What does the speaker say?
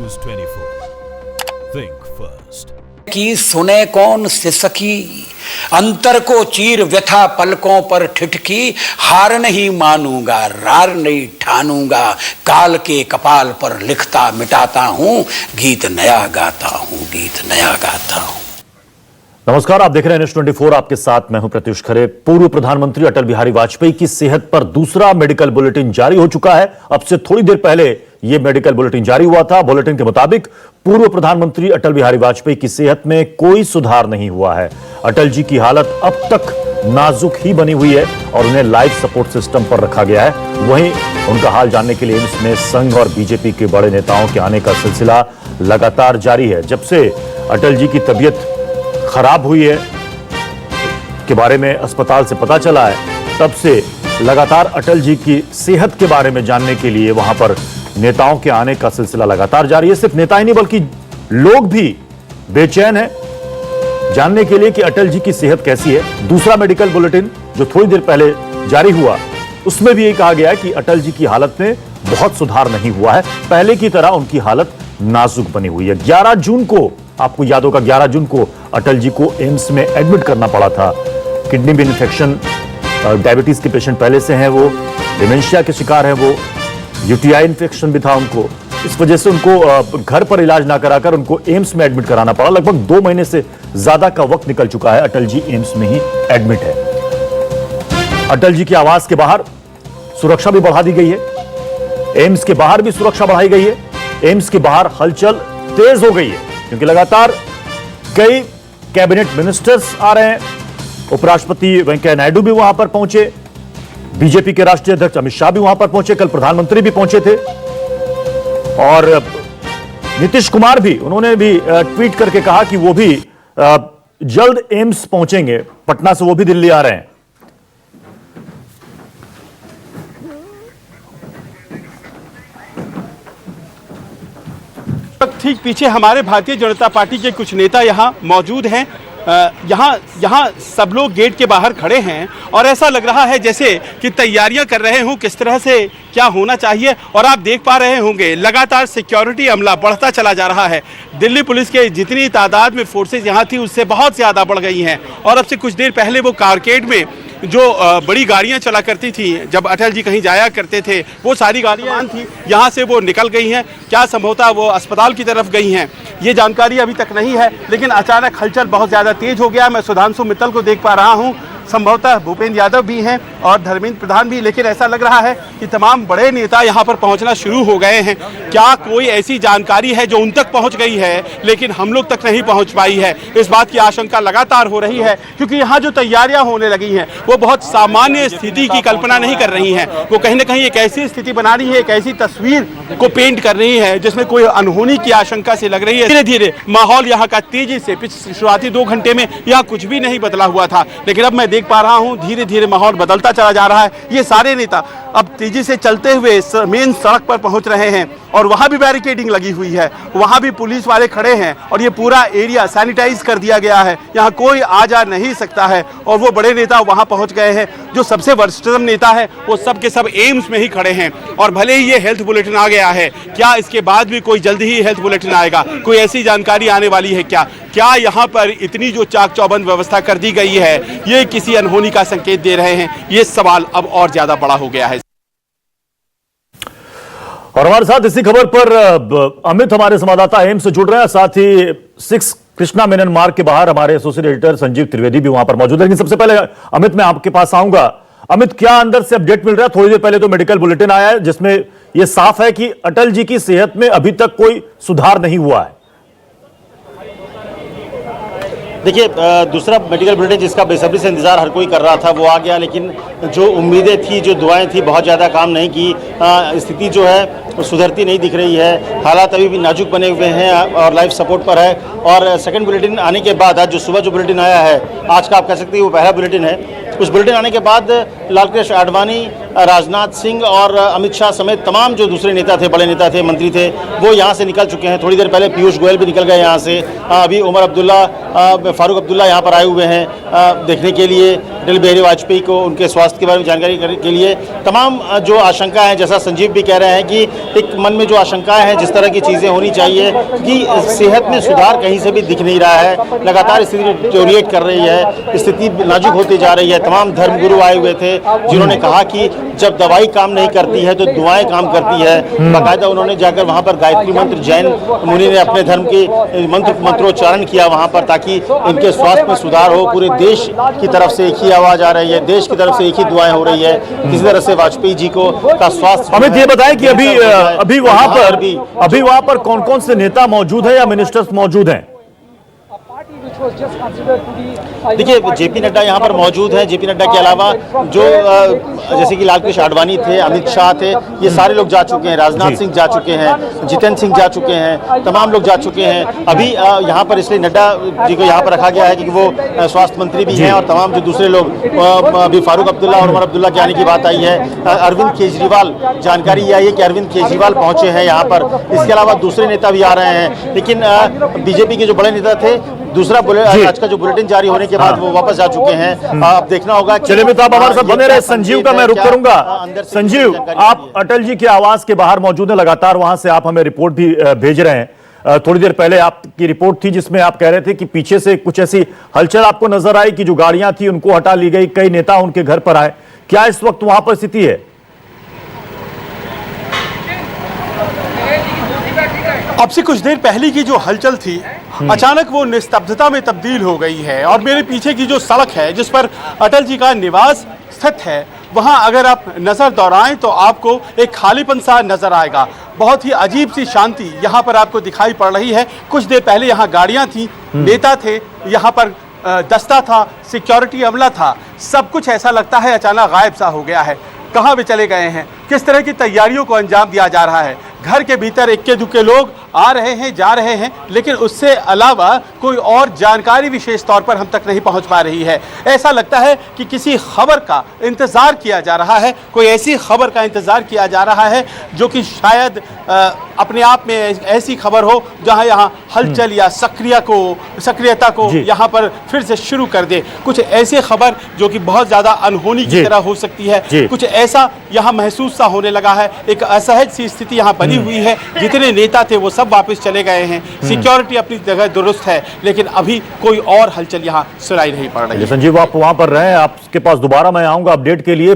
News 24. Think first. कि सुने कौन सिसकी, अंतर को चीर व्यथा पलकों पर ठिठकी, हार नहीं मानूंगा रार नहीं ठानूंगा, काल के कपाल पर लिखता मिटाता हूं, गीत नया गाता हूं, गीत नया गाता हूं। नमस्कार, आप देख रहे हैं न्यूज़ 24। आपके साथ मैं हूं प्रत्युष खरे। पूर्व प्रधानमंत्री अटल बिहारी वाजपेयी की सेहत पर दूसरा मेडिकल बुलेटिन जारी हो चुका है। अब से थोड़ी देर पहले यह मेडिकल बुलेटिन जारी हुआ था। बुलेटिन के मुताबिक पूर्व प्रधानमंत्री अटल बिहारी वाजपेयी की सेहत में कोई सुधार नहीं हुआ है। अटल जी की हालत अब तक नाजुक ही बनी हुई है और उन्हें लाइफ सपोर्ट सिस्टम पर रखा गया है। वहीं उनका हाल जानने के लिए एम्स में संघ और बीजेपी के बड़े नेताओं के आने का सिलसिला लगातार जारी है। जब से अटल जी की तबीयत खराब हुई है के बारे में अस्पताल से पता चला है, तब से लगातार अटल जी की सेहत के बारे में जानने के लिए वहां पर नेताओं के आने का सिलसिला लगातार जारी है। सिर्फ नेता ही नहीं बल्कि लोग भी बेचैन हैं जानने के लिए कि अटल जी की सेहत कैसी है। दूसरा मेडिकल बुलेटिन जो थोड़ी देर पहले जारी हुआ, उसमें भी ये कहा गया कि अटल जी की हालत में बहुत सुधार नहीं हुआ है, पहले की तरह उनकी हालत नाजुक बनी हुई है। 11 जून को, आपको याद होगा, 11 जून को अटल जी को एम्स में एडमिट करना पड़ा था। किडनी में इन्फेक्शन, डायबिटीज के पेशेंट पहले से हैं, वो डिमेंशिया के शिकार हैं, वो यूटीआई इन्फेक्शन भी था उनको। इस वजह से उनको घर पर इलाज ना कराकर उनको एम्स में एडमिट कराना पड़ा। लगभग 2 महीने से ज्यादा का वक्त निकल चुका है, अटल जी एम्स में ही एडमिट है। अटल जी के आवास के बाहर सुरक्षा भी बढ़ा दी गई है। एम्स के बाहर भी सुरक्षा बढ़ाई गई है। एम्स के बाहर हलचल तेज हो गई है क्योंकि लगातार कई कैबिनेट मिनिस्टर्स आ रहे हैं। उपराष्ट्रपति वेंकैया नायडू भी वहां पर पहुंचे, बीजेपी के राष्ट्रीय अध्यक्ष अमित शाह भी वहां पर पहुंचे, कल प्रधानमंत्री भी पहुंचे थे और नीतीश कुमार भी, उन्होंने भी ट्वीट करके कहा कि वो भी जल्द एम्स पहुंचेंगे। पटना से वो भी दिल्ली आ रहे हैं। ठीक पीछे हमारे भारतीय जनता पार्टी के कुछ नेता यहाँ मौजूद हैं। यहाँ सब लोग गेट के बाहर खड़े हैं और ऐसा लग रहा है जैसे कि तैयारियां कर रहे हों किस तरह से क्या होना चाहिए। और आप देख पा रहे होंगे लगातार सिक्योरिटी अमला बढ़ता चला जा रहा है। दिल्ली पुलिस के जितनी तादाद में फोर्सेज यहाँ थी उससे बहुत ज़्यादा बढ़ गई हैं। और अब से कुछ देर पहले वो कारकेड में जो बड़ी गाड़ियां चला करती थी, जब अटल जी कहीं जाया करते थे, वो सारी गाड़ियां थी, यहाँ से वो निकल गई हैं। क्या संभवतः वो अस्पताल की तरफ गई हैं, ये जानकारी अभी तक नहीं है। लेकिन अचानक हलचल बहुत ज़्यादा तेज हो गया। मैं सुधांशु मित्तल को देख पा रहा हूँ, संभवतः भूपेंद्र यादव भी हैं और धर्मेंद्र प्रधान भी। लेकिन ऐसा लग रहा है कि तमाम बड़े नेता यहाँ पर पहुँचना शुरू हो गए हैं। क्या कोई ऐसी जानकारी है जो उन तक पहुँच गई है लेकिन हम लोग तक नहीं पहुँच पाई है? इस बात की आशंका लगातार हो रही है क्योंकि यहाँ जो तैयारियाँ होने लगी हैं वो बहुत सामान्य स्थिति की कल्पना नहीं कर रही हैं। वो कहीं ना कहीं एक ऐसी स्थिति बना रही है, एक ऐसी तस्वीर को पेंट कर रही है जिसमें कोई अनहोनी की आशंका से लग रही है। धीरे धीरे माहौल यहाँ का तेजी से, शुरुआती 2 घंटे में यहाँ कुछ भी नहीं बदला हुआ था, लेकिन अब मैं देख पा रहा हूं धीरे धीरे माहौल बदलता चला जा रहा है। ये सारे नेता अब तेजी से चलते हुए मेन सड़क पर पहुंच रहे हैं और वहां भी बैरिकेडिंग लगी हुई है, वहां भी पुलिस वाले खड़े हैं और ये पूरा एरिया सैनिटाइज कर दिया गया है। यहाँ कोई आ जा नहीं सकता है और वो बड़े नेता वहां पहुंच गए हैं। जो सबसे वरिष्ठतम नेता है वो सब के सब एम्स में ही खड़े हैं। और भले ही ये हेल्थ बुलेटिन आ गया है, क्या इसके बाद भी कोई जल्द ही हेल्थ बुलेटिन आएगा? कोई ऐसी जानकारी आने वाली है क्या यहाँ पर इतनी जो चाक चौबंद व्यवस्था कर दी गई है ये किसी अनहोनी का संकेत दे रहे हैं? ये सवाल अब और ज्यादा बड़ा हो गया है। और हमारे साथ इसी खबर पर अमित, हमारे संवाददाता एम्स से जुड़ रहे हैं। साथ ही 6 कृष्णा मेनन मार्ग के बाहर हमारे एसोसिएट एडिटर संजीव त्रिवेदी भी वहां पर मौजूद है। लेकिन सबसे पहले अमित, मैं आपके पास आऊंगा। अमित, क्या अंदर से अपडेट मिल रहा है? थोड़ी देर पहले तो मेडिकल बुलेटिन आया है जिसमें यह साफ है कि अटल जी की सेहत में अभी तक कोई सुधार नहीं हुआ है। देखिए, दूसरा मेडिकल बुलेटिन जिसका बेसब्री से इंतजार हर कोई कर रहा था वो आ गया, लेकिन जो उम्मीदें थी, जो दुआएं थी, बहुत ज़्यादा काम नहीं की। स्थिति जो है वो सुधरती नहीं दिख रही है। हालात अभी भी नाजुक बने हुए हैं और लाइफ सपोर्ट पर है। और सेकंड बुलेटिन आने के बाद, आज जो सुबह जो बुलेटिन आया है, आज का आप कह सकते हैं वो पहला बुलेटिन है। उस बुलेटिन आने के बाद लालकृष्ण आडवाणी, राजनाथ सिंह और अमित शाह समेत तमाम जो दूसरे नेता थे, बड़े नेता थे, मंत्री थे, वो यहाँ से निकल चुके हैं। थोड़ी देर पहले पीयूष गोयल भी निकल गए यहाँ से। अभी उमर अब्दुल्ला, फारूक अब्दुल्ला यहाँ पर आए हुए हैं देखने के लिए अटल बिहारी वाजपेयी को, उनके स्वास्थ्य के बारे में जानकारी के लिए। तमाम जो आशंका है, जैसा संजीव भी कह रहे हैं कि एक मन में जो आशंकाएं हैं, जिस तरह की चीज़ें होनी चाहिए कि सेहत में सुधार कहीं से भी दिख नहीं रहा है, लगातार स्थिति डिटोरिएट कर रही है, स्थिति नाजुक होती जा रही है। तमाम धर्मगुरु आए हुए थे जिन्होंने कहा कि जब दवाई काम नहीं करती है तो दुआएं काम करती है। बाकायदा उन्होंने जाकर वहाँ पर गायत्री मंत्र, जैन मुनि ने अपने धर्म के मंत्रोच्चारण किया वहाँ पर, ताकि इनके स्वास्थ्य में सुधार हो। पूरे देश की तरफ से एक ही आवाज आ रही है, देश की तरफ से एक ही दुआएं हो रही है, किसी तरह से वाजपेयी जी को का स्वास्थ्य। अमित, ये बताएं कि अभी वहां पर कौन कौन से नेता मौजूद है या मिनिस्टर्स मौजूद हैं? देखिए, जेपी नड्डा यहाँ पर मौजूद है। जेपी नड्डा के अलावा जो जैसे कि लालकृष्ण आडवाणी थे, अमित शाह थे, ये सारे लोग जा चुके हैं। राजनाथ सिंह जा चुके हैं, जितेंद्र सिंह जा चुके हैं, तमाम लोग जा चुके हैं। अभी यहाँ पर इसलिए नड्डा जी को यहाँ पर रखा गया है कि वो स्वास्थ्य मंत्री भी हैं और तमाम जो दूसरे लोग, अभी फारूक अब्दुल्ला और उमर अब्दुल्ला के आने की बात आई है। अरविंद केजरीवाल, जानकारी ये आई है कि अरविंद केजरीवाल पहुंचे हैं यहाँ पर। इसके अलावा दूसरे नेता भी आ रहे हैं, लेकिन बीजेपी के जो बड़े नेता थे, दूसरा आज का जो बुलेटिन जारी होने के बाद वो वापस आ चुके हैं। आप देखना होगा। चलिए मित्र, आप हमारे साथ बने रहे। संजीव का मैं रुख करूंगा। संजीव, आप अटल जी के आवास के बाहर मौजूद हैं, लगातार वहां से आप हमें रिपोर्ट भी भेज रहे हैं। थोड़ी देर पहले आपकी रिपोर्ट थी जिसमें आप कह रहे थे कि पीछे से कुछ ऐसी हलचल आपको नजर आई कि जो गाड़ियां थी उनको हटा ली गई, कई नेता उनके घर पर आए। क्या इस वक्त वहां पर स्थिति है? अब से कुछ देर पहले की जो हलचल थी, अचानक वो निस्तब्धता में तब्दील हो गई है। और मेरे पीछे की जो सड़क है जिस पर अटल जी का निवास स्थित है, वहां अगर आप नजर दौड़ाएं तो आपको एक खालीपन सा नजर आएगा। बहुत ही अजीब सी शांति यहां पर आपको दिखाई पड़ रही है। कुछ देर पहले यहां गाड़ियां थी, नेता थे, यहां पर दस्ता था, सिक्योरिटी अमला था। सब कुछ ऐसा लगता है अचानक गायब सा हो गया है। कहाँ वे चले गए हैं? किस तरह की तैयारियों को अंजाम दिया जा रहा है? घर के भीतर इक्के दुक्के लोग आ रहे हैं, जा रहे हैं, लेकिन उससे अलावा कोई और जानकारी विशेष तौर पर हम तक नहीं पहुंच पा रही है। ऐसा लगता है कि किसी खबर का इंतज़ार किया जा रहा है, कोई ऐसी खबर का इंतज़ार किया जा रहा है जो कि शायद अपने आप में ऐसी खबर हो जहां यहाँ हलचल या सक्रियता को यहाँ पर फिर से शुरू कर दे। कुछ ऐसी खबर जो कि बहुत ज़्यादा अनहोनी की तरह हो सकती है। कुछ ऐसा यहाँ महसूस सा होने लगा है। एक असहज सी स्थिति यहाँ बनी हुई है। जितने नेता थे वो सब वापस चले गए हैं, सिक्योरिटी अपनी जगह दुरुस्त है, लेकिन अभी कोई और हलचल यहाँ सुनाई नहीं पड़ रही है। संजीव, आप वहां पर रहे, आपके पास दोबारा मैं आऊंगा अपडेट के लिए।